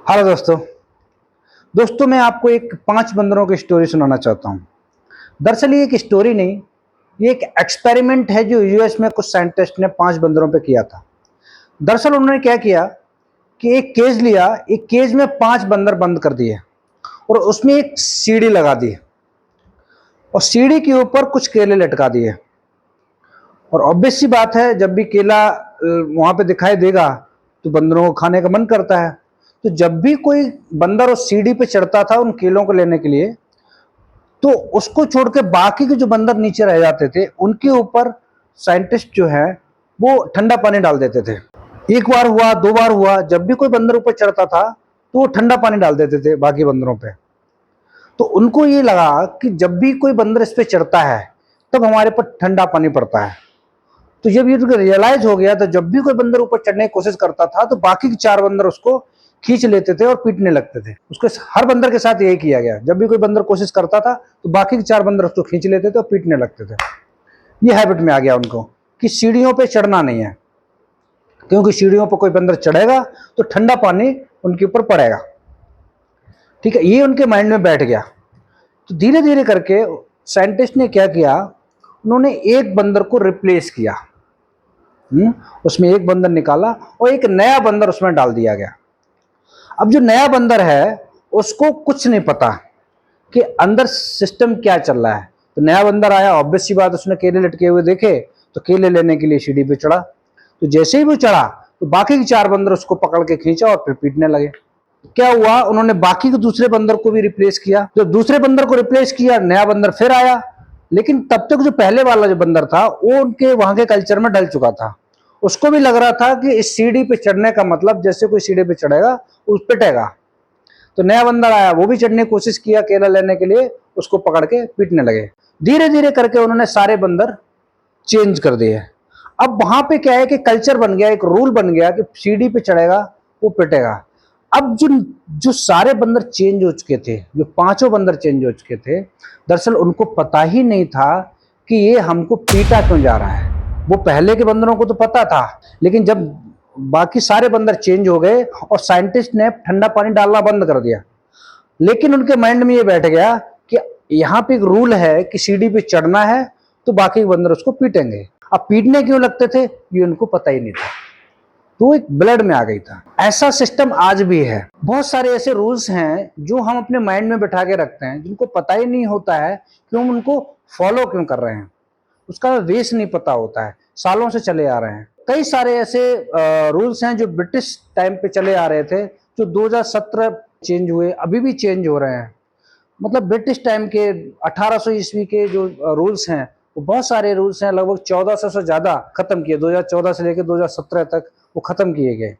Hello दोस्तों। मैं आपको एक 5 बंदरों की स्टोरी सुनाना चाहता हूँ। दरअसल ये एक स्टोरी नहीं, ये एक एक्सपेरिमेंट है जो यूएस में कुछ साइंटिस्ट ने 5 बंदरों पे किया था। दरअसल उन्होंने क्या किया कि एक केज लिया, एक केज में 5 बंदर बंद कर दिए और उसमें एक सीढ़ी लगा दी और सीढ़ी के ऊपर कुछ केले लटका दिए। और ऑब्वियस सी बात है, जब भी केला वहां पे दिखाई देगा तो बंदरों को खाने का मन करता है। तो जब भी कोई बंदर उस सीढ़ी पे चढ़ता था उन केलों को लेने के लिए, तो उसको छोड़ के बाकी के जो बंदर नीचे रह जाते थे उनके ऊपर साइंटिस्ट जो है वो ठंडा पानी डाल देते थे। एक बार हुआ, 2 बार हुआ, जब भी कोई बंदर ऊपर चढ़ता था तो वो ठंडा पानी डाल देते थे बाकी बंदरों पे। तो उनको ये लगा कि जब भी कोई बंदर इस पे चढ़ता है तब हमारे पर ठंडा पानी पड़ता है। तो जब ये रियलाइज हो गया तो जब भी कोई बंदर ऊपर चढ़ने की कोशिश करता था तो बाकी के 4 बंदर उसको खींच लेते थे और पीटने लगते थे। उसके हर बंदर के साथ यही किया गया, जब भी कोई बंदर कोशिश करता था तो बाकी के 4 बंदर उसको खींच लेते थे और पीटने लगते थे। ये हैबिट में आ गया उनको कि सीढ़ियों पे चढ़ना नहीं है, क्योंकि सीढ़ियों पर कोई बंदर चढ़ेगा तो ठंडा पानी उनके ऊपर पड़ेगा। ठीक है, ये उनके माइंड में बैठ गया। तो धीरे धीरे करके साइंटिस्ट ने क्या किया, उन्होंने एक बंदर को रिप्लेस किया। उसमें एक बंदर निकाला और एक नया बंदर उसमें डाल दिया गया। अब जो नया बंदर है उसको कुछ नहीं पता कि अंदर सिस्टम क्या चल रहा है। तो नया बंदर आया, ऑब्वियस सी बात, उसने केले लटके हुए देखे तो केले लेने के लिए सीढ़ी पे चढ़ा। तो जैसे ही वो चढ़ा तो बाकी के 4 बंदर उसको पकड़ के खींचा और फिर पीटने लगे। क्या हुआ, उन्होंने बाकी के दूसरे बंदर को भी रिप्लेस किया। जब दूसरे बंदर को रिप्लेस किया, नया बंदर फिर आया, लेकिन तब तक जो पहले वाला जो बंदर था वो उनके वहां के कल्चर में डल चुका था। उसको भी लग रहा था कि इस सीढ़ी पे चढ़ने का मतलब जैसे कोई सीढ़ी पे चढ़ेगा उस पिटेगा। तो नया बंदर आया, वो भी चढ़ने की कोशिश किया केला लेने के लिए, उसको पकड़ के पीटने लगे। धीरे धीरे करके उन्होंने सारे बंदर चेंज कर दिए। अब वहां पे क्या है कि कल्चर बन गया, एक रूल बन गया कि सीढ़ी पे चढ़ेगा वो पिटेगा। अब जो जो सारे बंदर चेंज हो चुके थे, जो 5 बंदर चेंज हो चुके थे, दरअसल उनको पता ही नहीं था कि ये हमको पीटा क्यों जा रहा है। वो पहले के बंदरों को तो पता था, लेकिन जब बाकी सारे बंदर चेंज हो गए और साइंटिस्ट ने ठंडा पानी डालना बंद कर दिया, लेकिन उनके माइंड में ये बैठ गया कि यहाँ पे एक रूल है कि सीढ़ी पे चढ़ना है तो बाकी बंदर उसको पीटेंगे। अब पीटने क्यों लगते थे ये उनको पता ही नहीं था, तो एक ब्लड में आ गई था। ऐसा सिस्टम आज भी है। बहुत सारे ऐसे रूल्स हैं जो हम अपने माइंड में बैठा के रखते हैं, जिनको पता ही नहीं होता है कि हम उनको फॉलो क्यों कर रहे हैं। उसका वेस नहीं पता होता है, सालों से चले आ रहे हैं। कई सारे ऐसे रूल्स हैं जो ब्रिटिश टाइम पे चले आ रहे थे, जो 2017 चेंज हुए, अभी भी चेंज हो रहे हैं। मतलब ब्रिटिश टाइम के 1800 ईस्वी के जो रूल्स हैं, वो बहुत सारे रूल्स हैं, लगभग 1400 से ज्यादा खत्म किए। 2014 से लेकर 2017 तक वो खत्म किए गए।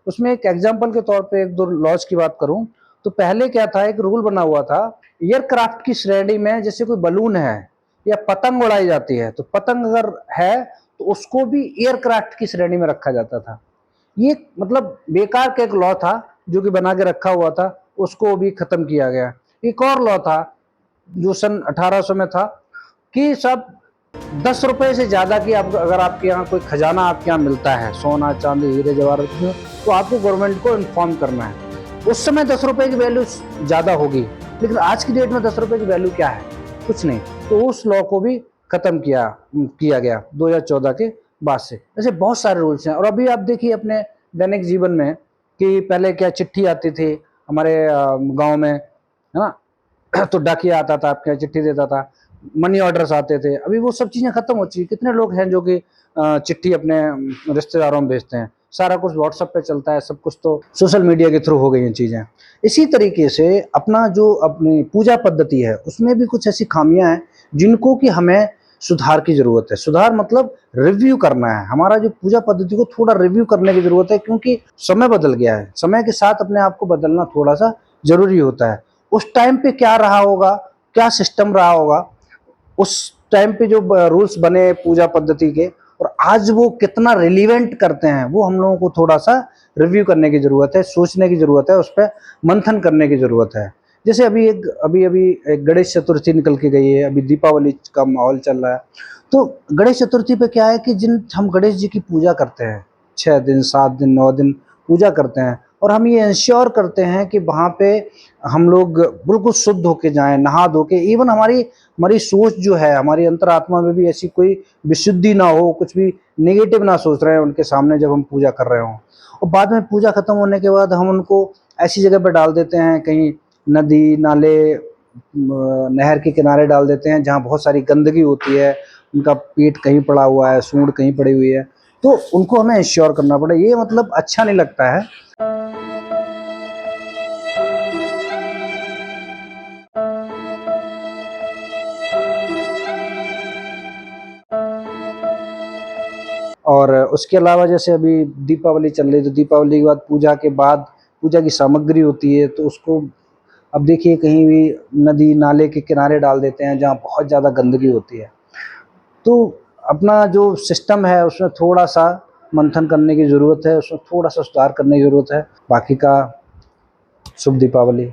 उसमें एक एग्जांपल के तौर पे 1-2 लॉज की बात करूं तो पहले क्या था, एक रूल बना हुआ था एयरक्राफ्ट की श्रेणी में, जैसे कोई बलून है या पतंग उड़ाई जाती है, तो पतंग अगर है तो उसको भी एयरक्राफ्ट की श्रेणी में रखा जाता था। ये मतलब बेकार का एक लॉ था जो कि बना के रखा हुआ था, उसको भी खत्म किया गया। एक और लॉ था जो सन 1800 में था कि सब 10 रुपए से ज्यादा की आप अगर आपके यहाँ कोई खजाना आपके यहाँ मिलता है, सोना चांदी हीरे जवाहरात, तो आपको गवर्नमेंट को इन्फॉर्म करना है। उस समय 10 रुपए की वैल्यू ज्यादा होगी, लेकिन आज की डेट में 10 रुपए की वैल्यू क्या है, कुछ नहीं। तो उस लॉ को भी खत्म किया गया 2014 के बाद से। ऐसे बहुत सारे रूल्स हैं। और अभी आप देखिए अपने दैनिक जीवन में कि पहले क्या चिट्ठी आती थी हमारे गांव में, है ना, तो डाकिया आता था, आपके चिट्ठी देता था, मनी ऑर्डर्स आते थे। अभी वो सब चीजें खत्म हो चुकी। कितने लोग हैं जो कि चिट्ठी अपने रिश्तेदारों में भेजते हैं, सारा कुछ व्हाट्सएप पे चलता है, सब कुछ तो सोशल मीडिया के थ्रू हो गई हैं चीजें। इसी तरीके से अपना जो अपनी पूजा पद्धति है उसमें भी कुछ ऐसी खामियां हैं जिनको कि हमें सुधार की जरूरत है। सुधार मतलब रिव्यू करना है, हमारा जो पूजा पद्धति को थोड़ा रिव्यू करने की जरूरत है, क्योंकि समय बदल गया है। समय के साथ अपने आप को बदलना थोड़ा सा जरूरी होता है। उस टाइम पे क्या रहा होगा, क्या सिस्टम रहा होगा, उस टाइम पे जो रूल्स बने पूजा पद्धति के, और आज वो कितना रिलीवेंट करते हैं, वो हम लोगों को थोड़ा सा रिव्यू करने की ज़रूरत है, सोचने की ज़रूरत है, उस पर मंथन करने की ज़रूरत है। जैसे अभी अभी एक गणेश चतुर्थी निकल के गई है, अभी दीपावली का माहौल चल रहा है। तो गणेश चतुर्थी पे क्या है कि जिन हम गणेश जी की पूजा करते हैं, 6 दिन 7 दिन 9 दिन पूजा करते हैं, और हम ये इंश्योर करते हैं कि वहाँ पे हम लोग बिल्कुल शुद्ध होके जाएं, नहा धो के, इवन हमारी हमारी सोच जो है, हमारी अंतरात्मा में भी ऐसी कोई विशुद्धि ना हो, कुछ भी नेगेटिव ना सोच रहे हैं उनके सामने जब हम पूजा कर रहे हों। और बाद में पूजा खत्म होने के बाद हम उनको ऐसी जगह पर डाल देते हैं, कहीं नदी नाले नहर के किनारे डाल देते हैं जहाँ बहुत सारी गंदगी होती है, उनका पेट कहीं पड़ा हुआ है, सूंड कहीं पड़ी हुई है, तो उनको हमें इंश्योर करना पड़े। ये मतलब अच्छा नहीं लगता है। और उसके अलावा जैसे अभी दीपावली चल रही है, तो दीपावली के बाद पूजा की सामग्री होती है, तो उसको अब देखिए कहीं भी नदी नाले के किनारे डाल देते हैं जहाँ बहुत ज़्यादा गंदगी होती है। तो अपना जो सिस्टम है उसमें थोड़ा सा मंथन करने की ज़रूरत है, उसमें थोड़ा सा सुधार करने की ज़रूरत है। बाकी का शुभ दीपावली।